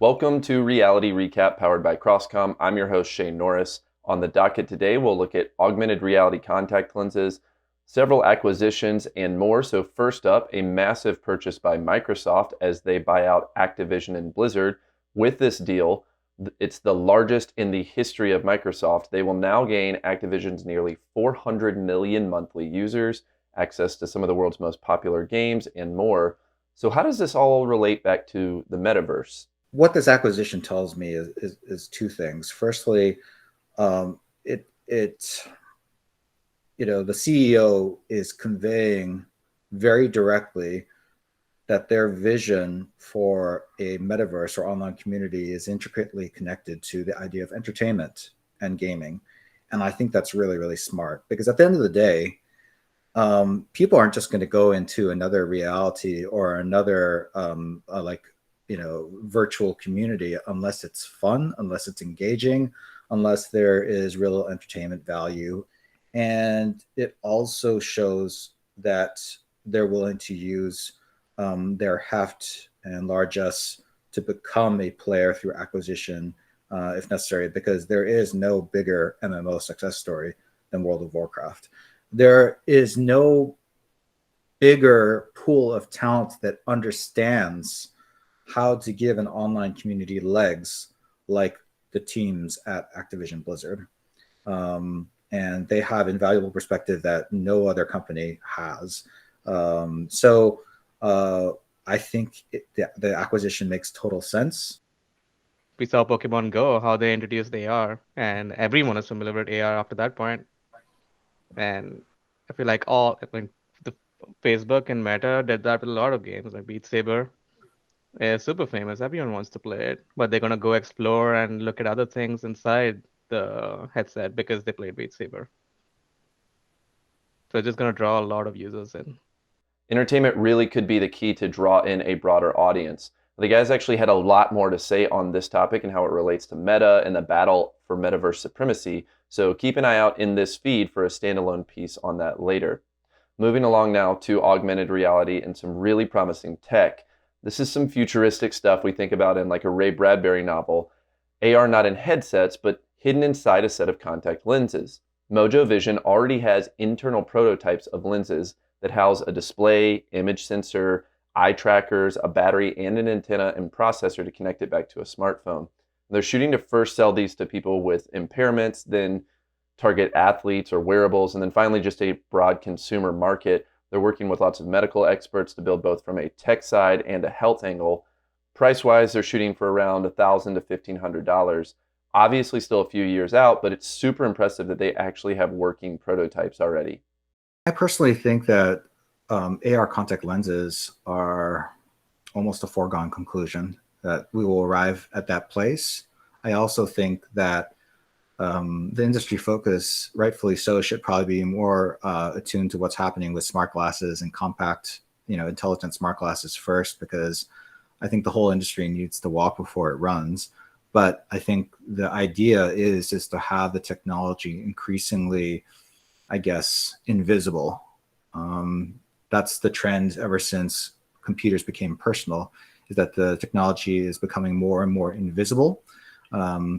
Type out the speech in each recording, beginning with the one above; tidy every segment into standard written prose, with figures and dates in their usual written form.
Welcome to Reality Recap powered by CrossComm. I'm your host, Shane Norris. On the docket today, we'll look at augmented reality contact lenses, several acquisitions, and more. So first up, a massive purchase by Microsoft as they buy out Activision and Blizzard. With this deal, it's the largest in the history of Microsoft. They will now gain Activision's nearly 400 million monthly users, access to some of the world's most popular games, and more. So how does this all relate back to the metaverse? What this acquisition tells me is two things. Firstly, it the CEO is conveying very directly that their vision for a metaverse or online community is intricately connected to the idea of entertainment and gaming. And I think that's really, really smart because at the end of the day, people aren't just going to go into another reality or another virtual community unless it's fun, unless it's engaging, unless there is real entertainment value. And it also shows that they're willing to use their heft and largesse to become a player through acquisition if necessary, because there is no bigger MMO success story than World of Warcraft. There is no bigger pool of talent that understands how to give an online community legs like the teams at Activision Blizzard. And they have invaluable perspective that no other company has. I think the acquisition makes total sense. We saw Pokemon Go, how they introduced AR, and everyone is familiar with AR after that point. And I feel like the Facebook and Meta did that with a lot of games, like Beat Saber. It's super famous. Everyone wants to play it, but they're gonna go explore and look at other things inside the headset because they played Beat Saber. So it's just gonna draw a lot of users in. Entertainment really could be the key to draw in a broader audience. The guys actually had a lot more to say on this topic and how it relates to Meta and the battle for metaverse supremacy. So keep an eye out in this feed for a standalone piece on that later. Moving along now to augmented reality and some really promising tech. This is some futuristic stuff we think about in like a Ray Bradbury novel. AR not in headsets, but hidden inside a set of contact lenses. Mojo Vision already has internal prototypes of lenses that house a display, image sensor, eye trackers, a battery, and an antenna and processor to connect it back to a smartphone. They're shooting to first sell these to people with impairments, then target athletes or wearables, and then finally just a broad consumer market. They're working with lots of medical experts to build both from a tech side and a health angle. Price-wise, they're shooting for around $1,000 to $1,500. Obviously still a few years out, but it's super impressive that they actually have working prototypes already. I personally think that AR contact lenses are almost a foregone conclusion, that we will arrive at that place. I also think that the industry focus, rightfully so, should probably be more attuned to what's happening with smart glasses and compact, intelligent smart glasses first, because I think the whole industry needs to walk before it runs. But I think the idea is to have the technology increasingly, I guess, invisible. That's the trend ever since computers became personal, is that the technology is becoming more and more invisible,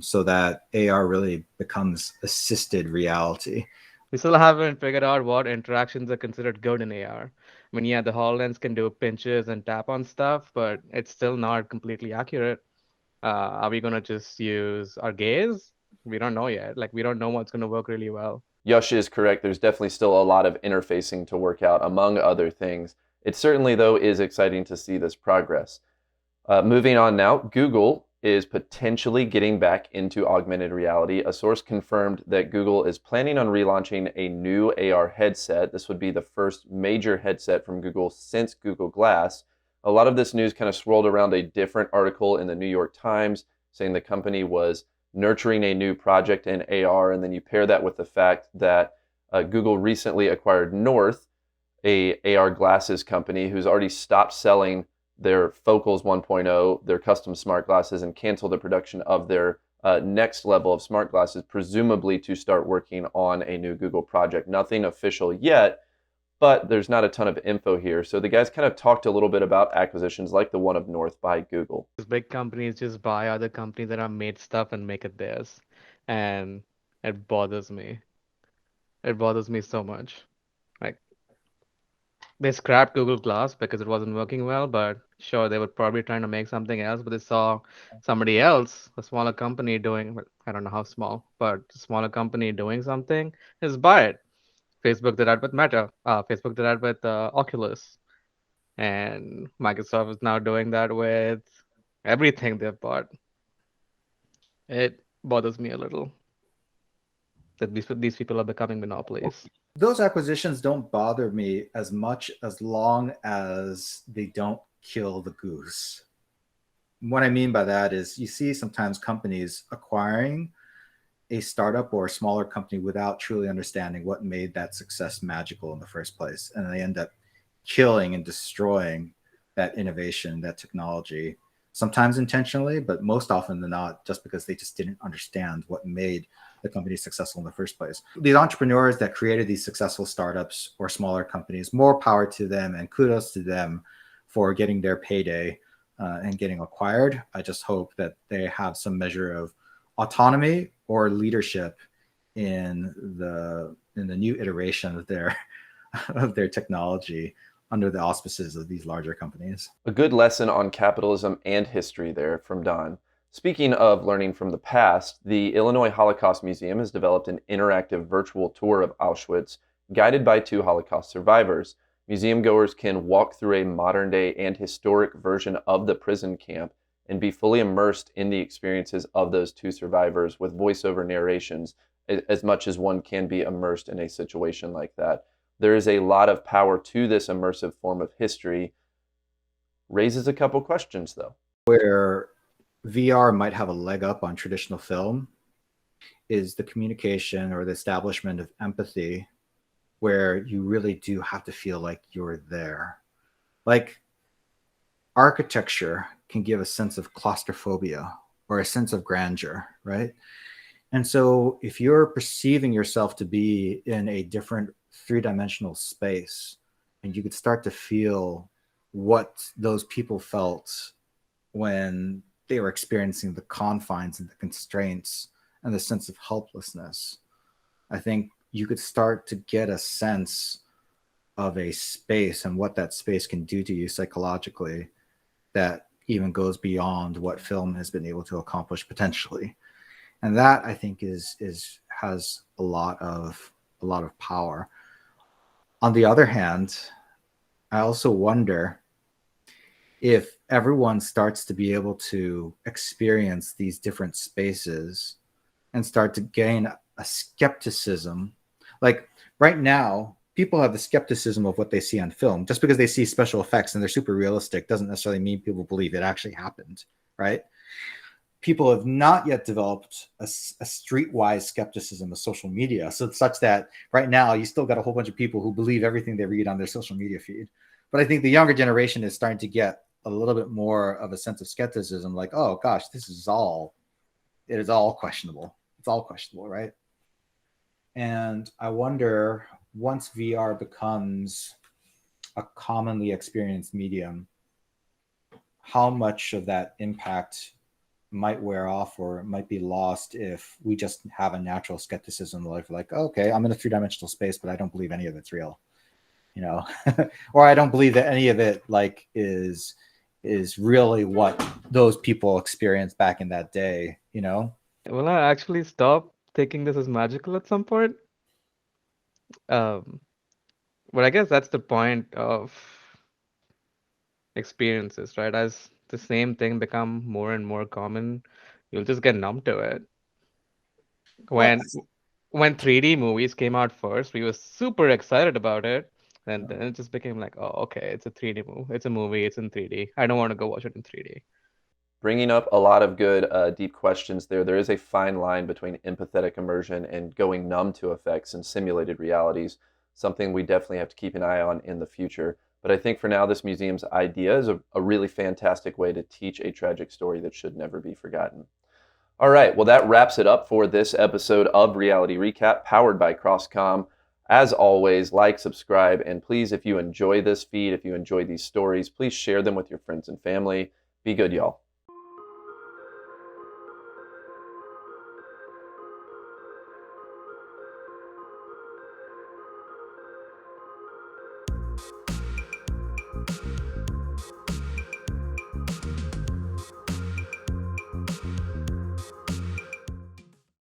so that AR really becomes assisted reality. We still haven't figured out what interactions are considered good in AR. I mean, yeah, the HoloLens can do pinches and tap on stuff, but it's still not completely accurate. Are we gonna just use our gaze? We don't know yet. Like, we don't know what's gonna work really well. Yash is correct. There's definitely still a lot of interfacing to work out, among other things. It certainly, though, is exciting to see this progress. Moving on now, Google is potentially getting back into augmented reality. A source confirmed that Google is planning on relaunching a new AR headset. This would be the first major headset from Google since Google Glass. A lot of this news kind of swirled around a different article in the New York Times saying the company was nurturing a new project in AR, and then you pair that with the fact that Google recently acquired North, a AR glasses company who's already stopped selling their Focals 1.0, their custom smart glasses, and canceled the production of their next level of smart glasses, presumably to start working on a new Google project. Nothing official yet, but there's not a ton of info here. So the guys kind of talked a little bit about acquisitions like the one of North by Google. These big companies just buy other companies that have made stuff and make it theirs. And it bothers me. It bothers me so much. Like, they scrapped Google Glass because it wasn't working well, but sure, they were probably trying to make something else, but they saw somebody else, a smaller company doing, well, I don't know how small, but a smaller company doing something, just buy it. Facebook did that with Meta. Facebook did that with Oculus. And Microsoft is now doing that with everything they've bought. It bothers me a little that these people are becoming monopolies. Those acquisitions don't bother me as much as long as they don't kill the goose. What I mean by that is you see sometimes companies acquiring a startup or a smaller company without truly understanding what made that success magical in the first place. And they end up killing and destroying that innovation, that technology, sometimes intentionally, but most often than not, just because they just didn't understand what made the company successful in the first place. These entrepreneurs that created these successful startups or smaller companies, more power to them and kudos to them for getting their payday and getting acquired. I just hope that they have some measure of autonomy or leadership in the new iteration of their technology under the auspices of these larger companies. A good lesson on capitalism and history there from Don. Speaking of learning from the past, the Illinois Holocaust Museum has developed an interactive virtual tour of Auschwitz guided by 2 Holocaust survivors. Museum goers can walk through a modern day and historic version of the prison camp and be fully immersed in the experiences of those 2 survivors with voiceover narrations as much as one can be immersed in a situation like that. There is a lot of power to this immersive form of history. Raises a couple questions, though. Where VR might have a leg up on traditional film is the communication or the establishment of empathy, where you really do have to feel like you're there. Like, architecture can give a sense of claustrophobia or a sense of grandeur, right? And so if you're perceiving yourself to be in a different 3-dimensional space, and you could start to feel what those people felt when they were experiencing the confines and the constraints and the sense of helplessness, I think you could start to get a sense of a space and what that space can do to you psychologically that even goes beyond what film has been able to accomplish potentially. And that, I think, has a lot of power. On the other hand, I also wonder if everyone starts to be able to experience these different spaces and start to gain a skepticism. Like right now, people have the skepticism of what they see on film. Just because they see special effects and they're super realistic doesn't necessarily mean people believe it actually happened, right? People have not yet developed a streetwise skepticism of social media, so such that right now you still got a whole bunch of people who believe everything they read on their social media feed. But I think the younger generation is starting to get a little bit more of a sense of skepticism, like, oh gosh, it is all questionable. It's all questionable, right? And I wonder, once VR becomes a commonly experienced medium, how much of that impact might wear off or might be lost if we just have a natural skepticism like, okay, I'm in a 3-dimensional space, but I don't believe any of it's real, or I don't believe that any of it like is really what those people experienced back in that day. Will I actually stop thinking this is magical at some point? Um, but I guess that's the point of experiences, right? As the same thing become more and more common, you'll just get numb to it. Well, When 3D movies came out first, we were super excited about it, and then it just became like, oh, okay, it's a 3D movie. It's a movie. It's in 3D. I don't want to go watch it in 3D. Bringing up a lot of good, deep questions there. There is a fine line between empathetic immersion and going numb to effects and simulated realities, something we definitely have to keep an eye on in the future. But I think for now, this museum's idea is a really fantastic way to teach a tragic story that should never be forgotten. All right, well, that wraps it up for this episode of Reality Recap, powered by CrossComm. As always, like, subscribe, and please, if you enjoy this feed, if you enjoy these stories, please share them with your friends and family. Be good, y'all.